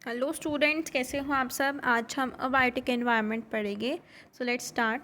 Hello students, कैसे हो आप सब। आज हम अबायोटिक एनवायरनमेंट पढ़ेंगे। So let's start.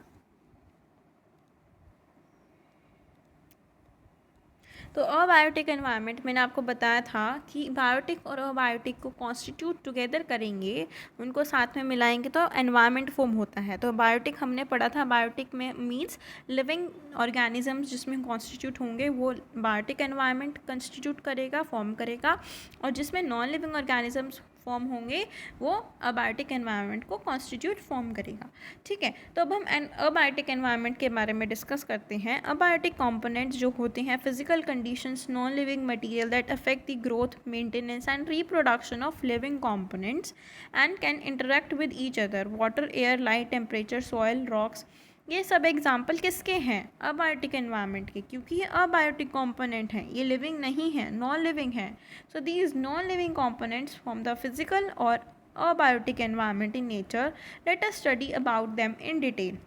तो अबायोटिक एनवायरनमेंट मैंने आपको बताया था कि बायोटिक और अबायोटिक को कॉन्स्टिट्यूट टुगेदर करेंगे, उनको साथ में मिलाएंगे तो एनवायरनमेंट फॉर्म होता है। तो बायोटिक हमने पढ़ा था, बायोटिक में मीन्स लिविंग ऑर्गेनिजम्स जिसमें कॉन्स्टिट्यूट होंगे वो बायोटिक एनवायरनमेंट कंस्टिट्यूट करेगा, फॉर्म करेगा। और जिसमें नॉन लिविंग ऑर्गेनिजम्स फॉर्म होंगे वो अबायोटिक एनवायरनमेंट को कॉन्स्टिट्यूट फॉर्म करेगा। ठीक है, तो अब हम अबायोटिक एनवायरनमेंट के बारे में डिस्कस करते हैं। अबायोटिक कंपोनेंट्स जो होते हैं physical conditions non living material that affect the growth, maintenance and reproduction of living components and can interact with each other. Water, air, light, temperature, soil, rocks, ये सब एग्जाम्पल किसके हैं? Abiotic environment के, क्योंकि ये अबायोटिक कंपोनेंट हैं, ये living नहीं है, नॉन लिविंग है। So these non-living components form the physical or abiotic environment in nature. Let us study about them in detail.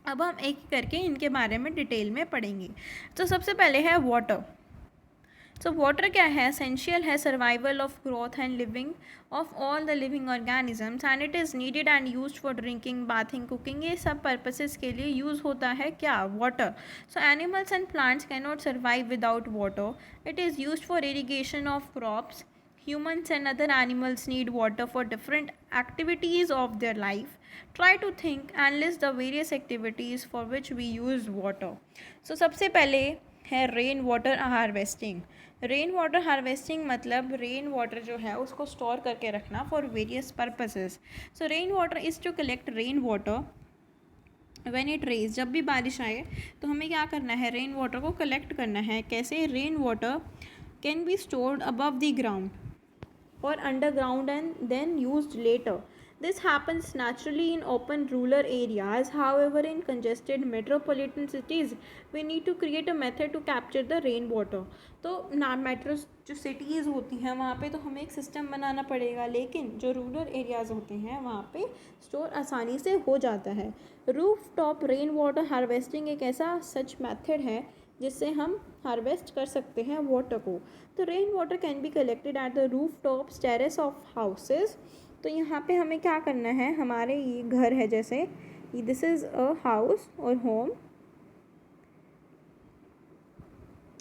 अब हम एक एक करके इनके बारे में डिटेल में पढ़ेंगे। तो सबसे पहले है वाटर। सो वाटर क्या है? एसेंशियल है survival of growth and living of all the living organisms and it is needed and use for drinking, bathing, cooking, ये सब पर्पसेस के लिए यूज़ होता है क्या? Water. So animals and plants can not survive without water. It is use for irrigation of crops. Humans and other animals need water for different activities of their life. Try to think and list the various activities for which we use water. So सबसे पहले है rain water harvesting. Rain water harvesting मतलब rain water जो है उसको store करके रखना for various purposes. So rain water is to collect rain water when it rains. जब भी बारिश आए तो हमें क्या करना है? रेन वाटर को कलेक्ट करना है। कैसे? Rain water can be stored above the ground or underground and then used later. This happens naturally in open rural areas. However, in congested metropolitan cities, we need to create a method to capture the rainwater. तो ना metro जो cities होती हैं वहाँ पे तो हमें एक सिस्टम बनाना पड़ेगा, लेकिन जो रूरल एरियाज़ होते हैं वहाँ पे स्टोर आसानी से हो जाता है। Roof top rain water harvesting एक ऐसा सच मेथड है जिससे हम हार्वेस्ट कर सकते हैं वाटर को। तो rain water can be collected at the roof tops, terrace of houses. तो यहाँ पे हमें क्या करना है? हमारे ये घर है, जैसे दिस इज़ अ हाउस और होम।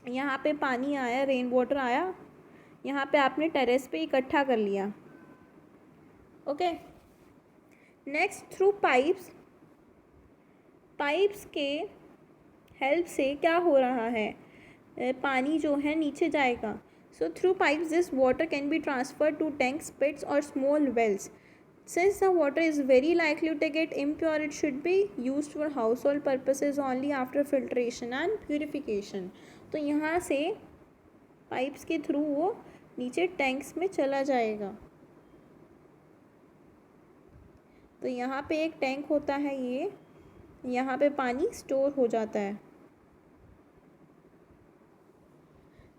यहाँ पे पानी आया, रेन वाटर आया, यहाँ पे आपने टेरेस पे इकट्ठा कर लिया। Okay, next through pipes. Pipes के हेल्प से क्या हो रहा है? पानी जो है नीचे जाएगा। So through pipes this water can be transferred to tanks, pits और small wells. Since the water is very likely to get impure, it should be used for household purposes only after filtration and purification. तो यहाँ से pipes के through वो नीचे tanks में चला जाएगा। तो यहाँ पे एक टैंक होता है, ये यहाँ पे पानी स्टोर हो जाता है।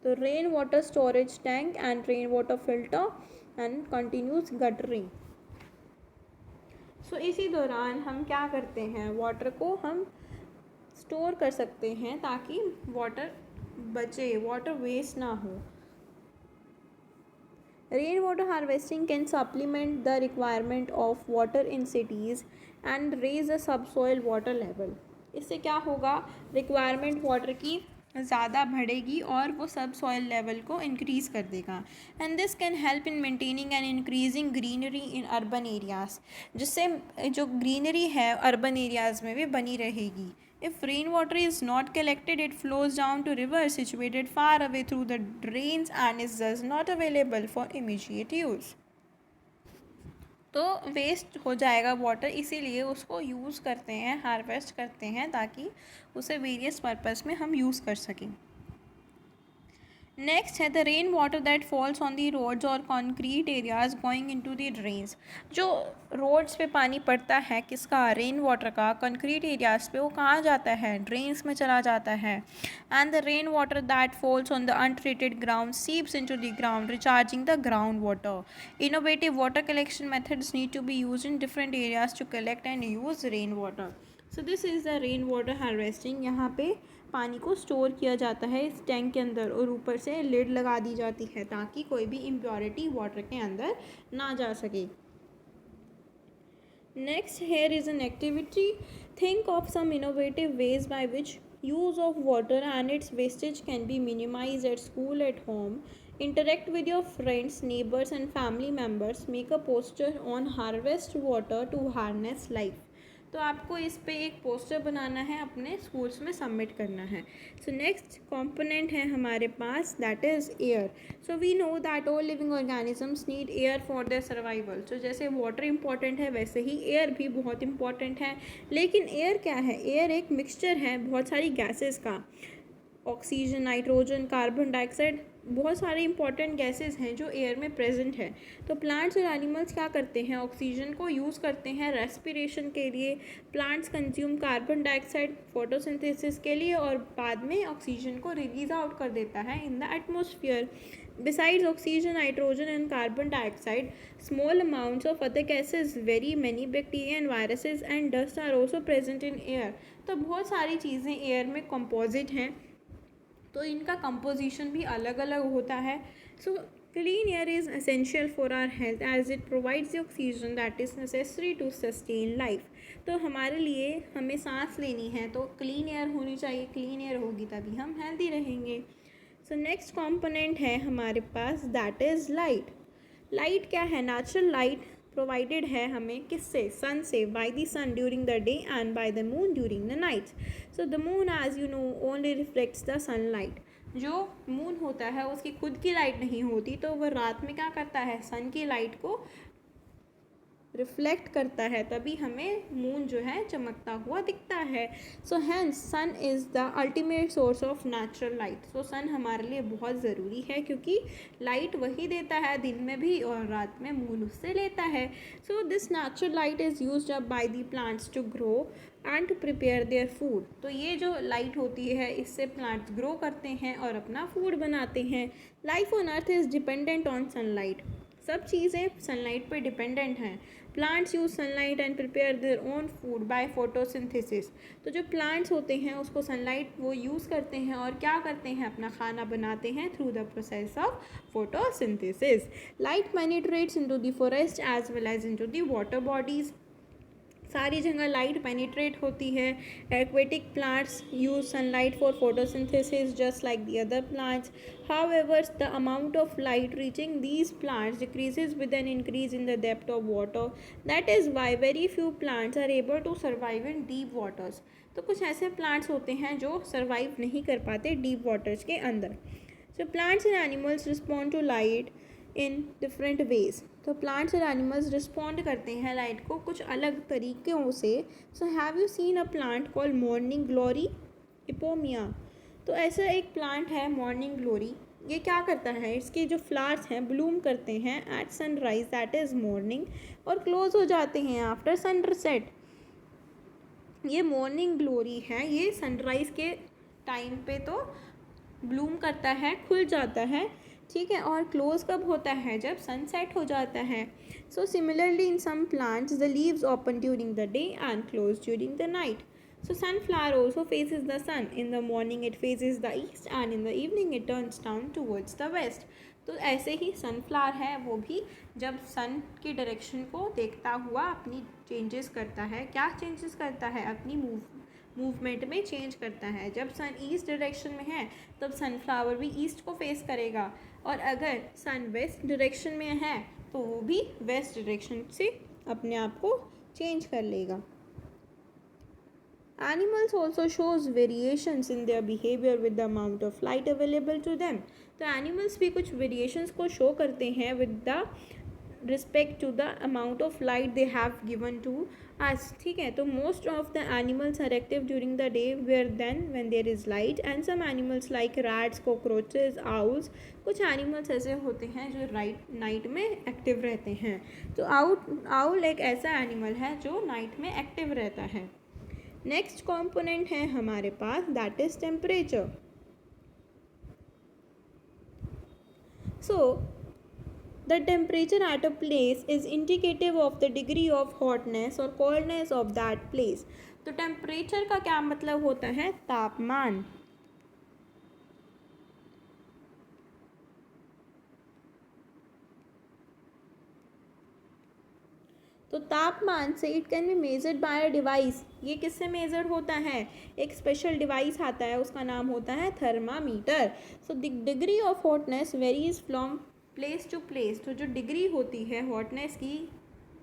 तो rain water storage tank and rain water filter and continuous guttering. So इसी दौरान हम क्या करते हैं? वाटर को हम स्टोर कर सकते हैं ताकि वाटर बचे, वाटर वेस्ट ना हो। Rain water harvesting can supplement the requirement of water in cities and raise the subsoil water level. इससे क्या होगा? रिक्वायरमेंट वाटर की ज़्यादा बढ़ेगी और वो सब सॉइल लेवल को इंक्रीज़ कर देगा। And this can help in maintaining and increasing greenery in urban areas, जिससे जो ग्रीनरी है अर्बन एरियाज़ में भी बनी रहेगी। If rainwater is not collected, it flows down to rivers situated far away through the drains and is thus not available for immediate use. तो waste हो जाएगा वाटर, इसीलिए उसको यूज़ करते हैं, हार्वेस्ट करते हैं ताकि उसे वेरियस पर्पस में हम यूज़ कर सकें। नेक्स्ट है the rain water that falls on the roads और concrete areas going into the drains. जो रोड्स पे पानी पड़ता है किसका? रेन वाटर का। कंक्रीट एरियाज पे वो कहाँ जाता है? ड्रेन्स में चला जाता है। And the rain water that falls on the untreated ground seeps into the ground, recharging the ground water. Innovative water collection methods need to be used in different areas to collect and use rain water. So this is the rain water harvesting. यहाँ पे पानी को store किया जाता है इस tank के अंदर और ऊपर से लिड लगा दी जाती है ताकि कोई भी इम्प्योरिटी वाटर के अंदर ना जा सके. Next, here is an activity. Think of some innovative ways by which use of water and its wastage can be minimized at school, at home. Interact with your friends, neighbors, and family members. Make a poster on harvest water to harness life. तो आपको इस पे एक poster बनाना है, अपने schools में submit करना है. सो नेक्स्ट कंपोनेंट है हमारे पास, that is air. So we know that all living organisms need air for their survival. So जैसे वाटर इंपॉर्टेंट है वैसे ही एयर भी बहुत इंपॉर्टेंट है. लेकिन एयर क्या है? एयर एक मिक्सचर है बहुत सारी गैसेस का. ऑक्सीजन, नाइट्रोजन, कार्बन डाइऑक्साइड, बहुत सारे इंपॉर्टेंट गैसेस हैं जो एयर में प्रेजेंट है. तो प्लांट्स और एनिमल्स क्या करते हैं? ऑक्सीजन को यूज़ करते हैं रेस्पिरेशन के लिए. Plants consume carbon dioxide photosynthesis के लिए और बाद में ऑक्सीजन को रिलीज आउट कर देता है in the atmosphere. Besides oxygen, nitrogen and carbon dioxide, small amounts of other gases, very many bacteria and viruses and dust are also present in air. तो बहुत सारी चीज़ें एयर में कंपोजिट हैं, तो इनका कंपोजिशन भी अलग अलग होता है. So clean air is essential for our health as it provides the oxygen that is necessary to sustain life. तो हमारे लिए हमें सांस लेनी है तो क्लीन एयर होनी चाहिए. क्लीन एयर होगी तभी हम हेल्दी रहेंगे. सो नेक्स्ट कंपोनेंट है हमारे पास, दैट इज़ लाइट. लाइट क्या है? नेचुरल लाइट प्रोवाइडेड है हमें किससे? सन से. By the sun during the day and by the moon during the night. So the moon, as you know, only reflects the sunlight. जो moon होता है उसकी खुद की लाइट नहीं होती, तो वह रात में क्या करता है? सन की लाइट को रिफ्लेक्ट करता है, तभी हमें मून जो है चमकता हुआ दिखता है. So hence sun is the ultimate source of natural light. So sun हमारे लिए बहुत ज़रूरी है क्योंकि लाइट वही देता है दिन में भी और रात में मून उससे लेता है. So this natural light is used up by the plants to grow and to prepare their food. तो ये जो लाइट होती है इससे प्लांट्स ग्रो करते हैं और अपना फूड बनाते हैं. Life on earth is dependent on sunlight. सब चीज़ें सनलाइट पर डिपेंडेंट हैं. Plants use sunlight and prepare their own food by photosynthesis. तो जो प्लांट्स होते हैं उसको सनलाइट वो यूज़ करते हैं और क्या करते हैं? अपना खाना बनाते हैं through the process of photosynthesis. Light penetrates into the forest as well as into the water bodies. सारी जगह लाइट पेनिट्रेट होती है. Aquatic plants use sunlight for photosynthesis just like the other plants. However, the amount of light reaching these plants decreases with an increase in the depth of water. That is why very few plants are able to survive in deep waters. तो कुछ ऐसे plants होते हैं जो survive नहीं कर पाते deep waters के अंदर. So plants and animals respond to light in different ways. तो प्लांट्स और एनिमल्स रिस्पॉन्ड करते हैं लाइट को कुछ अलग तरीक़ों से. So have you seen a plant called morning glory Ipomoea. तो ऐसा एक प्लांट है मॉर्निंग ग्लोरी. ये क्या करता है? इसके जो फ्लावर्स हैं ब्लूम करते हैं at sunrise, that is morning, और क्लोज हो जाते हैं आफ्टर सनसेट. ये मॉर्निंग ग्लोरी है, ये सनराइज़ के टाइम पे तो ब्लूम करता है, खुल जाता है, ठीक है, और क्लोज कब होता है? जब सनसेट हो जाता है. So similarly in some plants the leaves open during the day and close during the night. So sunflower also faces the sun. In the morning it faces the east and in the evening it turns down towards the west. तो ऐसे ही sunflower है वो भी जब सन की direction को देखता हुआ अपनी चेंजेस करता है. क्या चेंजेस करता है? अपनी मूवमेंट में चेंज करता है. जब सन ईस्ट डायरेक्शन में है तब सनफ्लावर भी ईस्ट को फेस करेगा, और अगर सन वेस्ट डायरेक्शन में है तो वो भी वेस्ट डायरेक्शन से अपने आप को चेंज कर लेगा. Animals also shows variations in their behavior with the amount of light available to them. तो animals भी कुछ variations को show करते हैं with the respect to the amount of light they have given to us. ठीक है, तो most of the animals are active during the day where then when there is light, and some animals like rats, cockroaches, owls, कुछ animals ऐसे होते हैं जो night में active रहते हैं. तो आउल एक ऐसा एनिमल है जो नाइट में एक्टिव रहता है. नेक्स्ट कंपोनेंट है हमारे पास, that is temperature. So the temperature at a place is indicative of the degree of hotness और कोल्डनेस ऑफ दैट प्लेस. तो टेम्परेचर का क्या मतलब होता है? तापमान. तो तापमान से it can be measured by a device, ये किससे मेजर होता है? एक स्पेशल डिवाइस आता है, उसका नाम होता है thermometer. So the degree of hotness varies from place to place. तो जो डिग्री होती है हॉटनेस की,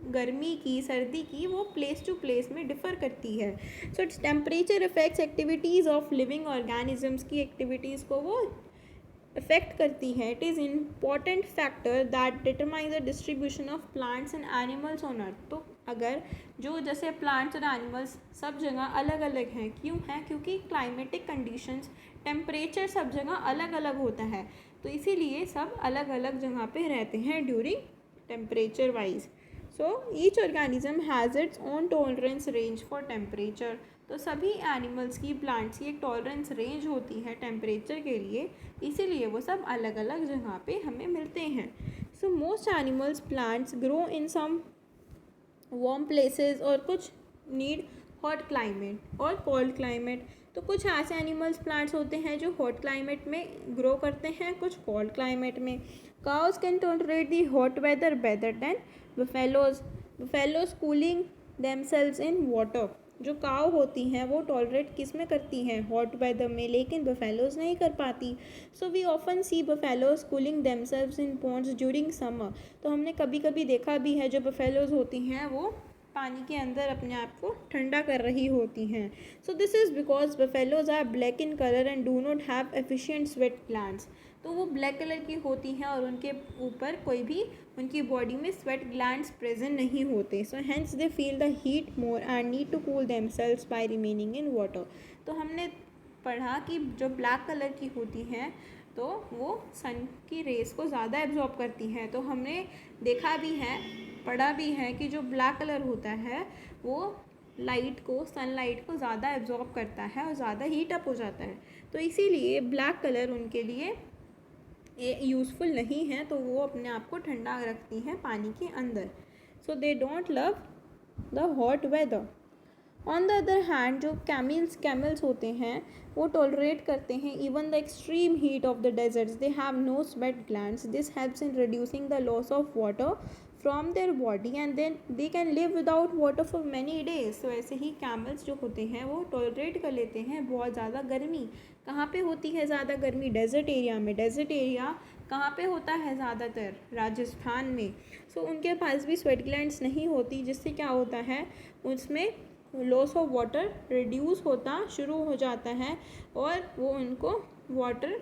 गर्मी की, सर्दी की, वो प्लेस टू प्लेस में डिफ़र करती है। So its temperature effects activities of living organisms की एक्टिविटीज़ को वो इफेक्ट करती है। It is important factor that determine the distribution of plants and animals on earth. तो अगर जो जैसे प्लांट्स और एनिमल्स सब जगह अलग अलग हैं, क्यों हैं? क्योंकि क्लाइमेटिक कंडीशंस, टेम्परेचर सब जगह अलग अलग होता है, तो इसीलिए सब अलग अलग जगह पे रहते हैं during temperature wise. So each organism has its own tolerance range for temperature. तो सभी एनिमल्स की, प्लांट्स की एक टॉलरेंस रेंज होती है टेम्परेचर के लिए, इसीलिए वो सब अलग अलग जगह पे हमें मिलते हैं। So most animals plants grow in some warm places और कुछ नीड हॉट क्लाइमेट और कोल्ड क्लाइमेट। तो कुछ ऐसे एनिमल्स प्लांट्स होते हैं जो हॉट क्लाइमेट में ग्रो करते हैं, कुछ कोल्ड क्लाइमेट में। Cows can tolerate the hot weather better than buffaloes. Buffaloes cooling themselves in water. जो काव होती हैं वो टॉलरेट किस में करती हैं? हॉट वेदर में, लेकिन बफेलोज नहीं कर पाती। So we often see buffaloes cooling themselves in ponds during summer. तो हमने कभी कभी देखा भी है जो बफेलोज होती हैं वो पानी के अंदर अपने आप को ठंडा कर रही होती हैं। So this is because buffaloes are black in colour and do not have efficient sweat glands. तो वो ब्लैक कलर की होती हैं और उनके ऊपर कोई भी उनकी बॉडी में स्वेट ग्लैंड्स प्रेजेंट नहीं होते। So hence they feel the heat more and need to cool themselves by remaining in water. तो हमने पढ़ा कि जो ब्लैक कलर की होती हैं तो वो सन की रेस को ज़्यादा एब्जॉर्ब करती हैं। तो हमने देखा भी है, पढ़ा भी है कि जो ब्लैक कलर होता है वो लाइट को, सनलाइट को ज़्यादा एब्जॉर्ब करता है और ज़्यादा हीट अप हो जाता है। तो इसीलिए ब्लैक कलर उनके लिए यूज़फुल नहीं है, तो वो अपने आप को ठंडा रखती हैं पानी के अंदर। So they don't love the hot weather. On the other hand जो कैमल्स होते हैं वो टॉलरेट करते हैं even the extreme heat of the deserts. They have no sweat glands. This helps in reducing the loss of water from their body and then they can live without water for many days. तो ऐसे ही camels जो होते हैं वो tolerate कर लेते हैं बहुत ज़्यादा गर्मी। कहाँ पे होती है ज़्यादा गर्मी? डेजर्ट एरिया में। डेजर्ट एरिया कहाँ पे होता है ज़्यादातर? राजस्थान में। सो उनके पास भी स्वेट ग्लैंड्स नहीं होती, जिससे क्या होता है उसमें लॉस ऑफ वाटर रिड्यूस होता शुरू हो जाता है और वो उनको वाटर,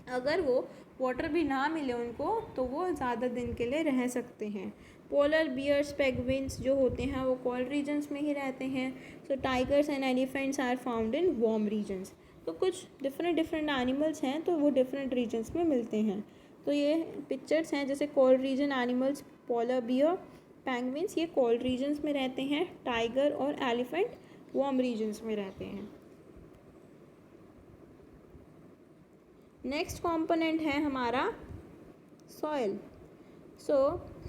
अगर वो वाटर भी ना मिले उनको तो वो ज़्यादा दिन के लिए रह सकते हैं। पोलर बियर्स, पेंगुइन्स जो होते हैं वो कोल्ड रीजन्स में ही रहते हैं। So tigers and elephants are found in warm regions. तो कुछ डिफरेंट एनिमल्स हैं तो वो डिफरेंट रीजन्स में मिलते हैं। तो ये पिक्चर्स हैं, जैसे cold region animals, polar bear, penguins, ये कोल्ड रीजन्स में रहते हैं। टाइगर और एलिफेंट वार्म रीजन्स में रहते हैं। नेक्स्ट कंपोनेंट है हमारा soil. So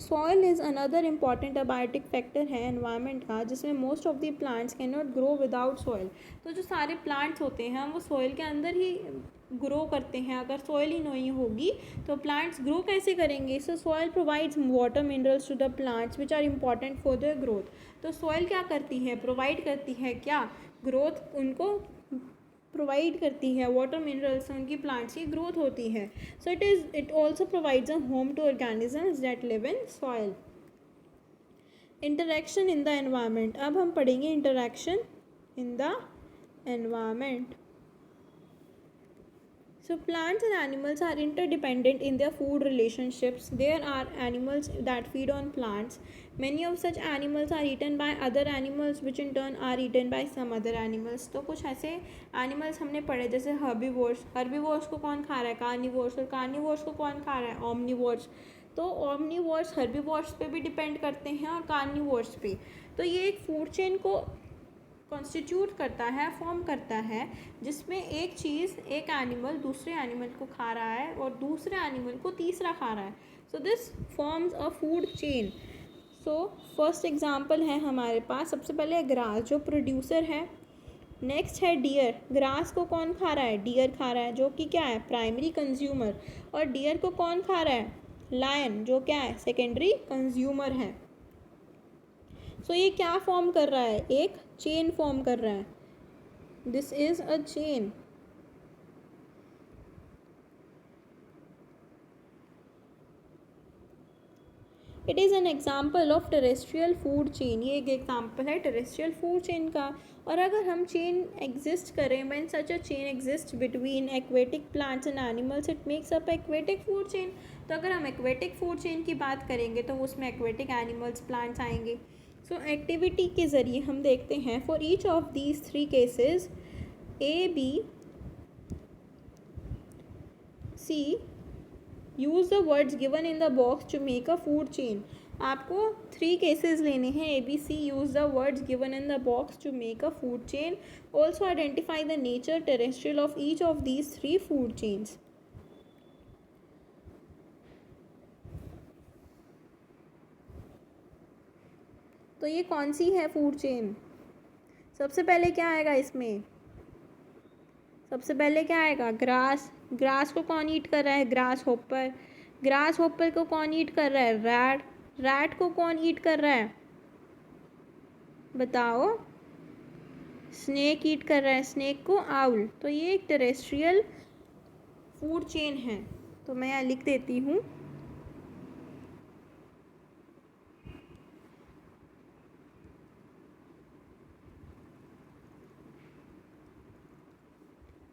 soil is another important abiotic factor है एनवायरनमेंट का, जिसमें most of the plants can not grow without soil. तो जो सारे प्लांट्स होते हैं वो सॉइल के अंदर ही ग्रो करते हैं। अगर सॉइल ही नहीं होगी तो प्लांट्स ग्रो कैसे करेंगे? So soil provides water minerals to the plants which are important for their growth. तो सॉइल क्या करती है? प्रोवाइड करती है क्या? ग्रोथ उनको प्रोवाइड करती है, वाटर मिनरल्स उनकी प्लांट्स की ग्रोथ होती है। So it also provides a home to organisms that live in soil. Interaction in the environment. अब हम पढ़ेंगे interaction in the environment. So plants and animals are interdependent in their food relationships. There are animals that feed on plants. Many of such animals are eaten by other animals which in turn are eaten by some other animals. तो कुछ ऐसे animals हमने पढ़े जैसे herbivores. Herbivores को कौन खा रहा है? कार्निवोर्स। और कार्निवोर्स को कौन खा रहा है? ऑमनीवोर्स। तो ऑमनीवोर्स हर्बीवोर्स पे भी डिपेंड करते हैं और कार्निवोर्स पे। तो ये एक फूड चेन को कॉन्स्टिट्यूट करता है, फॉर्म करता है, जिसमें एक चीज़, एक एनिमल दूसरे एनिमल को खा रहा है और दूसरे एनिमल को तीसरा खा रहा है। So this forms a food chain. So first example है हमारे पास, सबसे पहले ग्रास जो प्रोड्यूसर है। नेक्स्ट है डियर। ग्रास को कौन खा रहा है? डियर खा रहा है, जो कि क्या है? Primary consumer. और डियर को कौन खा रहा है? लायन, जो क्या है? सेकेंडरी कंज्यूमर है। सो ये क्या फॉर्म कर रहा है, एक चेन फॉर्म कर रहा है, this is a chain. It is an example of terrestrial food chain, ये एक एग्जाम्पल है टेरेस्ट्रियल फूड चेन का। और अगर हम चेन एग्जिस्ट करें, when such a chain exist between aquatic plants and animals, it makes up aquatic food chain. तो अगर हम एक्वेटिक फूड चेन की बात करेंगे तो उसमें एक्वेटिक एनिमल्स, प्लांट्स आएंगे। सो एक्टिविटी के ज़रिए हम देखते हैं, for each of these three cases A, B, C, use the words given in the box to make a food chain. आपको थ्री केसेस लेने हैं, A, B, C, use the words given in the box to make a food chain. Also identify the nature terrestrial of each of these three food chains. तो ये कौन सी है food chain? सबसे पहले क्या आएगा इसमें? सबसे पहले क्या आएगा? ग्रास। ग्रास को कौन ईट कर रहा है? Grass hopper. ग्रास होपर को कौन ईट कर रहा है? रैट। रैट को कौन ईट कर रहा है? बताओ। स्नेक ईट कर रहा है, स्नेक को आउल। तो ये एक टेरेस्ट्रियल फूड चेन है। तो मैं यहाँ लिख देती हूँ,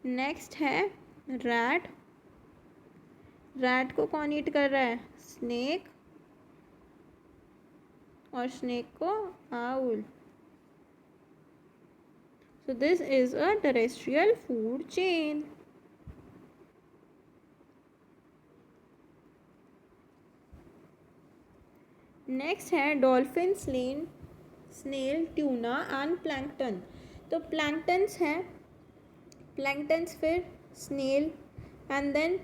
नेक्स्ट है रैट। रैट को कौन ईट कर रहा है? स्नेक, और स्नेक को owl. So this is a terrestrial food chain. Next है dolphin, snail, tuna and plankton. तो प्लैंकटन्स है, प्लैंकटन्स, फिर snail, and then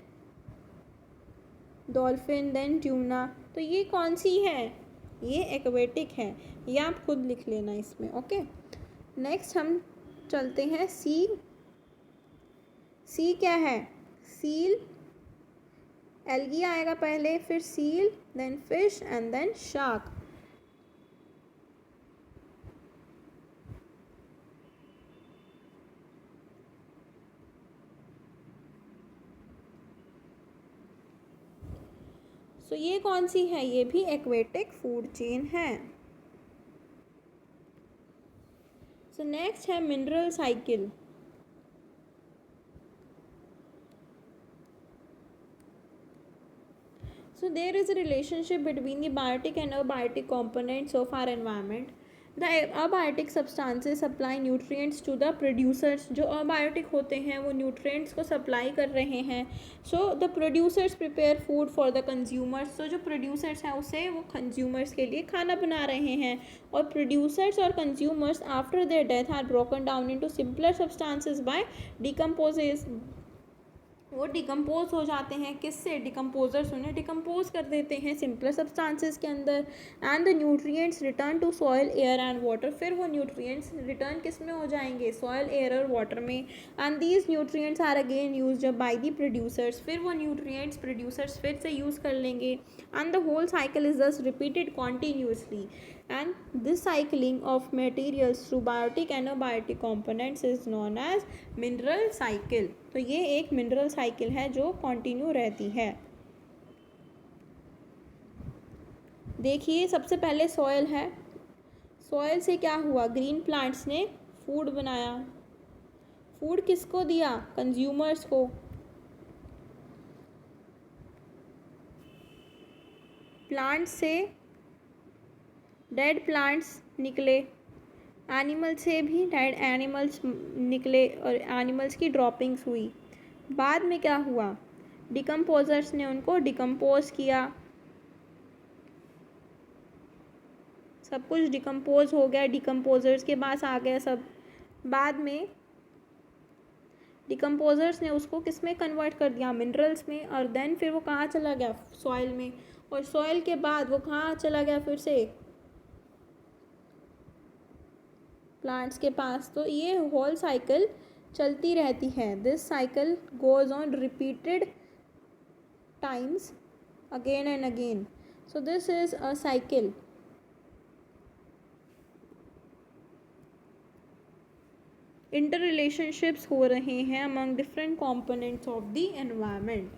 dolphin, then tuna. तो ये कौन सी है? ये एक्वेटिक है, ये आप खुद लिख लेना इसमें, ओके। नेक्स्ट हम चलते हैं सी। सी क्या है? सील, एल्गी आएगा पहले, फिर seal, then fish and then shark. So ये कौन सी है? ये भी एक्वेटिक फूड चेन है। सो नेक्स्ट है mineral cycle. So there is a relationship between the biotic and abiotic components of our environment. The abiotic substances supply nutrients to the producers. जो abiotic होते हैं वो nutrients को supply कर रहे हैं. So the producers prepare food for the consumers. So जो producers हैं उसे वो consumers के लिए खाना बना रहे हैं. और producers और consumers after their death are broken down into simpler substances by decomposition. वो डिकम्पोज हो जाते हैं, किससे? डिकम्पोजर्स उन्हें डिकम्पोज कर देते हैं सिंपलर सब्सटेंसेस के अंदर। And the nutrients return to soil, air and water. फिर वो न्यूट्रिएंट्स रिटर्न किस में हो जाएंगे? सॉयल, एयर और वाटर में। And these nutrients are again used by the producers. फिर वो न्यूट्रिएंट्स प्रोड्यूसर्स फिर से यूज़ कर लेंगे। And the whole cycle is thus repeated continuously. And this cycling of materials through biotic and abiotic components is known as mineral cycle. तो ये एक mineral cycle है जो कंटिन्यू रहती है। देखिए सबसे पहले सॉयल है। सॉयल से क्या हुआ? ग्रीन प्लांट्स ने फूड बनाया। फूड किसको दिया? कंज्यूमर्स को। प्लांट्स से डेड प्लांट्स निकले, एनिमल से भी डेड एनिमल्स निकले और एनिमल्स की ड्रॉपिंग्स हुई। बाद में क्या हुआ? डिकम्पोजर्स ने उनको डिकम्पोज किया, सब कुछ डिकम्पोज हो गया, डिकम्पोजर्स के पास आ गया सब। बाद में डिकम्पोजर्स ने उसको किस में कन्वर्ट कर दिया? मिनरल्स में। और देन फिर वो कहाँ चला गया? सॉइल में। और सॉइल के बाद वो कहाँ चला गया? फिर से प्लांट्स के पास। तो ये होल साइकिल चलती रहती है। This cycle goes on repeated times again and again. So this is a cycle. Interrelationships हो रहे हैं among different components of the environment.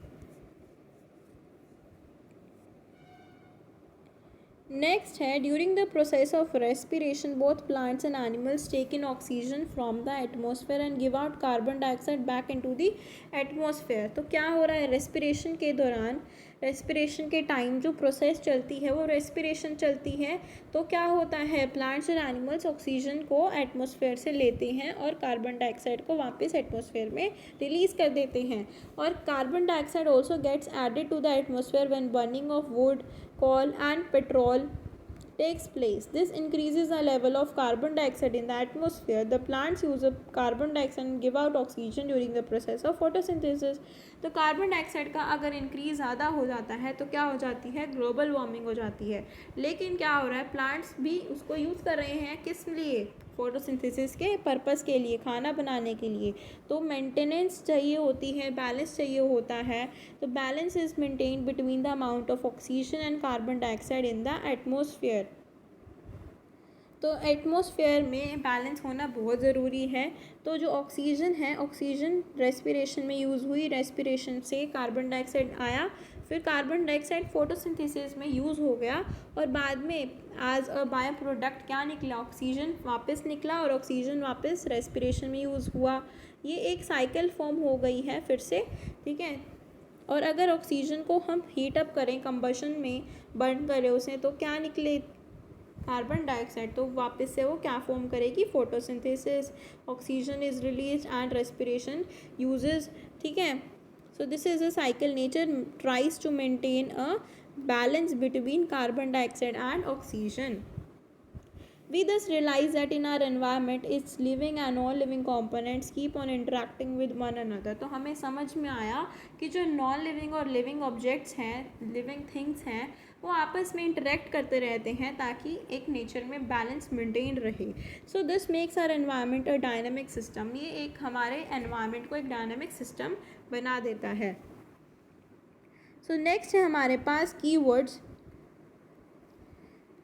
Next है during the process of respiration both plants and animals take in oxygen from the atmosphere and give out carbon dioxide back into the atmosphere. तो क्या हो रहा है respiration के दौरान, respiration के time जो प्रोसेस चलती है वो रेस्पिरेशन चलती है, तो क्या होता है प्लांट्स और एनिमल्स ऑक्सीजन को एटमॉस्फेयर से लेते हैं और कार्बन डाइऑक्साइड को वापस एटमॉस्फेयर में रिलीज़ कर देते हैं। और carbon dioxide also gets added to the atmosphere when burning of wood, coal and petrol takes place. This increases the level of carbon dioxide in the atmosphere. The plants use up carbon dioxide and give out oxygen during the process of photosynthesis. तो carbon dioxide का अगर increase ज़्यादा हो जाता है तो क्या हो जाती है, ग्लोबल वार्मिंग हो जाती है। लेकिन क्या हो रहा है, प्लांट्स भी उसको यूज़ कर रहे हैं किस लिए, फोटोसिंथेसिस के पर्पस के लिए, खाना बनाने के लिए। तो मेंटेनेंस चाहिए होती है, बैलेंस चाहिए होता है। तो balance is maintain between the amount of oxygen and carbon dioxide in the atmosphere. तो एटमॉस्फेयर में बैलेंस होना बहुत ज़रूरी है। तो जो ऑक्सीजन है, ऑक्सीजन रेस्पिरेशन में यूज़ हुई, रेस्पिरेशन से कार्बन डाइऑक्साइड आया, फिर कार्बन डाइऑक्साइड फोटोसिंथेसिस में यूज़ हो गया और बाद में एज अ बायो प्रोडक्ट क्या निकला, ऑक्सीजन वापस निकला और ऑक्सीजन वापस रेस्पिरेशन में यूज़ हुआ। ये एक साइकिल फॉर्म हो गई है फिर से, ठीक है। और अगर ऑक्सीजन को हम हीट अप करें, कंबशन में बर्न करें उसे, तो क्या निकले, कार्बन डाइऑक्साइड। तो वापस से वो क्या फॉर्म करेगी, photosynthesis, oxygen is release and respiration uses, ठीक है। So this is a cycle, nature tries to maintain a balance between carbon dioxide and oxygen. We thus realize that in our environment, its living and non-living components keep on interacting with one another. तो हमें समझ में आया कि जो non living और living objects हैं, living things हैं, वो आपस में इंटरेक्ट करते रहते हैं ताकि एक नेचर में बैलेंस मेंटेन रहे। So this makes our environment a dynamic system. ये एक हमारे एनवायरनमेंट को एक डायनामिक सिस्टम बना देता है। सो नेक्स्ट है हमारे पास कीवर्ड्स।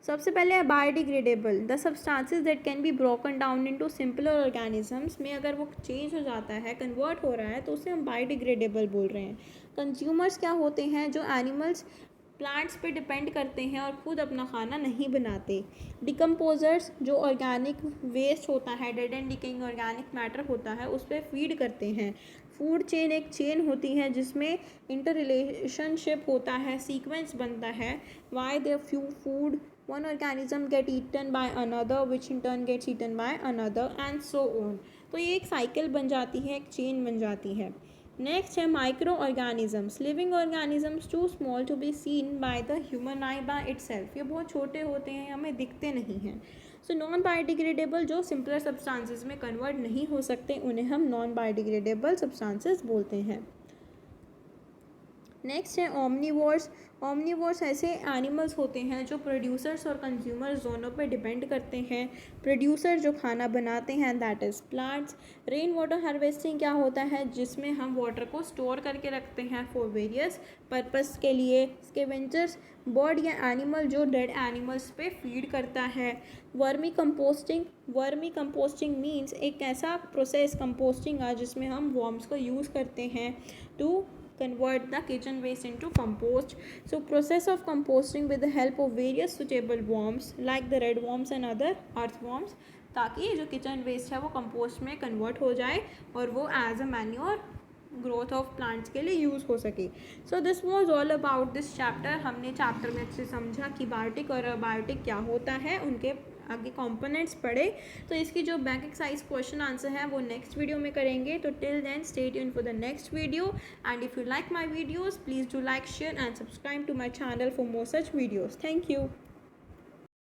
सबसे पहले है biodegradable, the substances that can be broken down into simpler organisms में अगर वो चेंज हो जाता है, कन्वर्ट हो रहा है, तो उसे हम बायोडिग्रेडेबल बोल रहे हैं। कंज्यूमर्स क्या होते हैं, जो एनिमल्स प्लांट्स पे डिपेंड करते हैं और खुद अपना खाना नहीं बनाते। डिकम्पोजर्स, जो ऑर्गेनिक वेस्ट होता है, dead and decaying organic matter होता है, उस पर फीड करते हैं। फूड चेन एक चेन होती है जिसमें इंटर रिलेशनशिप होता है, सीक्वेंस बनता है। Why the few food one organism get eaten by another which in turn gets eaten by another and so on। तो ये एक साइकिल बन जाती है, एक चेन बन जाती है। नेक्स्ट है micro organisms, living organisms too small to be seen by the human eye by itself. ये बहुत छोटे होते हैं, हमें दिखते नहीं हैं। सो नॉन बायोडिग्रेडेबल, जो सिंपलर सब्सटेंसेस में कन्वर्ट नहीं हो सकते, उन्हें हम नॉन बायोडिग्रेडेबल सब्सटेंसेस बोलते हैं। नेक्स्ट है ओमनीवोर्स। ओमनीवोर्स ऐसे एनिमल्स होते हैं जो प्रोड्यूसर्स और कंज्यूमर्स दोनों पे डिपेंड करते हैं। प्रोड्यूसर जो खाना बनाते हैं, that is plants. Rain water harvesting क्या होता है, जिसमें हम वाटर को स्टोर करके रखते हैं फॉर वेरियस पर्पस के लिए। स्कैवेंजर्स, बर्ड या एनिमल जो डेड एनिमल्स पे फीड करता है। Vermi composting, vermi composting means एक ऐसा प्रोसेस कंपोस्टिंग है जिसमें हम वर्म्स को यूज़ करते हैं to convert the kitchen waste into compost. So process of composting with the help of various suitable worms like the red worms and other earthworms, ताकि जो किचन वेस्ट है वो कंपोस्ट में कन्वर्ट हो जाए और वो as a manure growth of plants के लिए यूज़ हो सके। So this was all about this chapter. हमने चैप्टर में अच्छे समझा कि बायोटिक और अबायोटिक क्या होता है, उनके आगे कंपोनेंट्स पढ़े। तो इसकी जो बैंक एक्सरसाइज क्वेश्चन आंसर है वो नेक्स्ट वीडियो में करेंगे। तो till then stay tuned for the next video and if you like my videos please do like, share and subscribe to my channel for more such videos. Thank you.